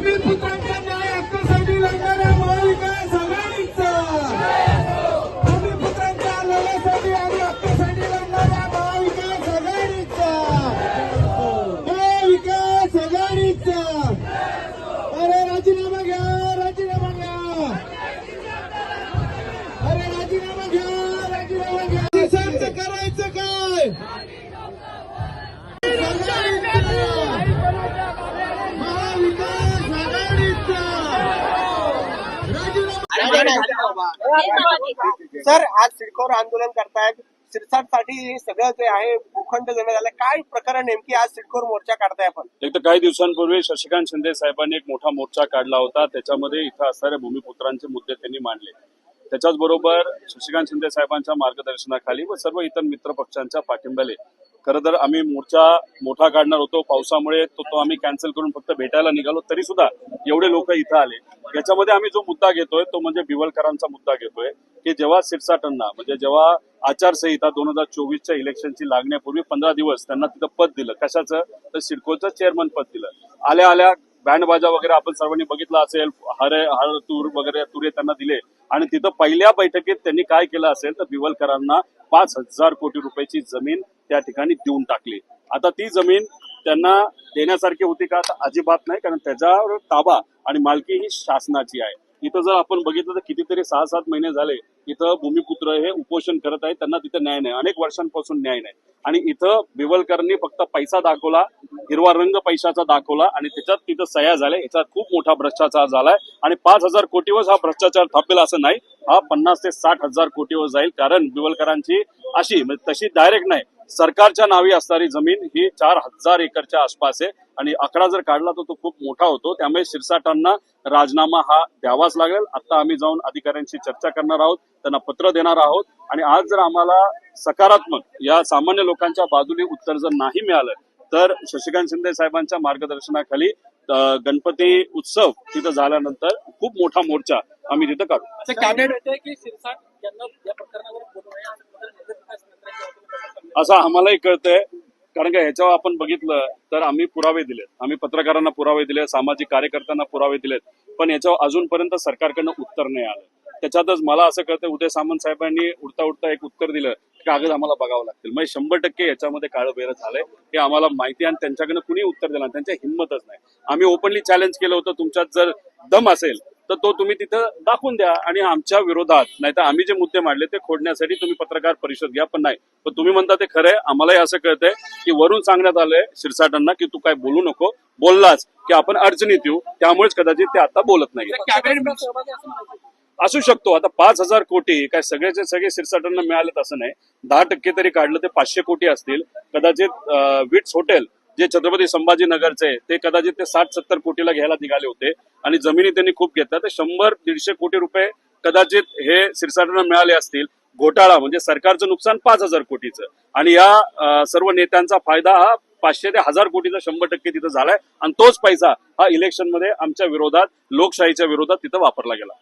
भूमिपुत्रांच्या न्याय हक्कासाठी लढणाऱ्या महाविकास आघाडीचा, भूमिपुत्रांच्या लढ्यासाठी आणि हक्कासाठी लढणाऱ्या महाविकास आघाडीचा, महाविकास आघाडीचा. अरे राजीनामा घ्या, राजीनामा घ्या, अरे राजीनामा घ्या, राजीनामा घ्या. देशाचं करायचं काय? सर, आज सिडकोर आंदोलन करतायत. सिरसाटसाठी सगळं जे आहे भूखंड देण्यात आलं. काय प्रकरण नेमकी आज सिडकोर मोर्चा काढताय आपण? एक तर काही दिवसांपूर्वी शशिकांत शिंदे साहेबांनी एक मोठा मोर्चा काढला होता. त्याच्यामध्ये इथं असणाऱ्या भूमिपुत्रांचे मुद्दे त्यांनी मांडले. त्याच्याच बरोबर शशिकांत शिंदे साहेबांच्या मार्गदर्शनाखाली व सर्व इतर मित्र पक्षांच्या पाठिंब्याने खरं तर आम्ही मोर्चा मोठा काढणार होतो. पावसामुळे तो आम्ही कॅन्सल करून फक्त भेटायला निघालो, तरी सुद्धा एवढे लोक इथं आले. याच्यामध्ये आम्ही जो मुद्दा घेतोय तो म्हणजे बिवलकरांचा मुद्दा घेतोय की जेव्हा सिरसाटांना म्हणजे जेव्हा आचारसंहिता 2024च्या इलेक्शनची लागण्यापूर्वी 15 दिवस त्यांना तिथं पद दिलं. कशाचं? तर सिडकोचं चेअरमन पद दिलं. आल्या आल्या बँडबाजा वगैरे आपण सर्वांनी बघितलं असेल, हर तूर वगैरे तुरे त्यांना दिले आणि तिथं पहिल्या बैठकीत त्यांनी काय केलं असेल तर बिवलकरांना 5,000 कोटी रुपयाची जमीन त्या ठिकाणी देऊन टाकली. आता ती जमीन त्यांना देण्यासारखी होती का? तर अजिबात नाही, कारण त्याच्यावर ताबा आणि मालकी ही शासनाची आहे. इथं जर आपण बघितलं तर कितीतरी 6-7 महिने झाले इथं भूमिपुत्र हे उपोषण करत आहेत. त्यांना तिथं न्याय नाही, अनेक वर्षांपासून न्याय नाही. आणि इथं बिवलकरांनी फक्त पैसा दाखवला, हिरवा रंग पैशाचा दाखवला आणि त्याच्यात तिथं सह्या झाल्या. याच्यात खूप मोठा भ्रष्टाचार झालाय आणि 5,000 कोटीवर हा भ्रष्टाचार थापेल असं नाही, हा 50 ते 60,000 कोटीवर जाईल. कारण बिवलकरांची अशी म्हणजे तशी डायरेक्ट नाही, सरकारच्या नावी असणारी जमीन ही 4,000 एकरच्या आसपास आहे आणि आकडा जर काढला तर तो खूप मोठा होतो. त्यामुळे सिरसाटांना राजीनामा हा द्यावाच लागेल. आता आम्ही जाऊन अधिकाऱ्यांशी चर्चा करणार आहोत, त्यांना पत्र देणार आहोत आणि आज जर आम्हाला सकारात्मक या सामान्य लोकांच्या बाजूने उत्तर जर नाही मिळालं तर शशिकांत शिंदे साहेबांच्या मार्गदर्शनाखाली गणपती उत्सव तिथं झाल्यानंतर खूप मोठा मोर्चा आम्ही तिथं काढू. असं आम्हालाही कळतंय, कारण का ह्याच्यावर आपण बघितलं तर आम्ही पुरावे दिलेत, आम्ही पत्रकारांना पुरावे दिले, सामाजिक कार्यकर्त्यांना पुरावे दिलेत, पण याच्यावर अजूनपर्यंत सरकारकडनं उत्तर नाही आलं. त्याच्यातच मला असं कळतंय उदय सामंत साहेबांनी उडता उडता एक उत्तर दिलं, कागद आम्हाला बघावं लागतील. म्हणजे 100% याच्यामध्ये काळं झालंय हे आम्हाला माहिती आहे आणि त्यांच्याकडनं कुणी उत्तर दिलं, त्यांच्या हिंमतच नाही. आम्ही ओपनली चॅलेंज केलं होतं, तुमच्यात जर दम असेल तर तो तुम्ही तिथं दाखवून द्या आणि आमच्या विरोधात नाहीतर आम्ही जे मुद्दे मांडले ते खोडण्यासाठी तुम्ही पत्रकार परिषद घ्या. पण नाही, पण तुम्ही म्हणता ते खरंय. आम्हालाही असं कळतंय की वरून सांगण्यात आलंय सिरसाटांना की तू काय बोलू नको, बोललाच की आपण अडचणीत येऊ, त्यामुळेच कदाचित ते आता बोलत नाही. असू शकतो. आता 5,000 कोटी काय सगळ्याचे सगळे सिरसाटांना मिळालेत असं नाही. 10% तरी काढलं ते 500 कोटी असतील. कदाचित विट्स हॉटेल जे छत्रपती संभाजीनगरचे ते कदाचित ते 60-70 कोटीला घ्यायला निघाले होते आणि जमिनी त्यांनी खूप घेतल्या. तर 100-150 कोटी रुपये कदाचित हे सिरसाटांना मिळाले असतील. घोटाळा म्हणजे सरकारचं नुकसान 5,000 कोटीचं आणि या सर्व नेत्यांचा फायदा हा 500 ते 1,000 कोटीचा 100% तिथं झालाय आणि तोच पैसा हा इलेक्शनमध्ये आमच्या विरोधात, लोकशाहीच्या विरोधात तिथं वापरला गेला.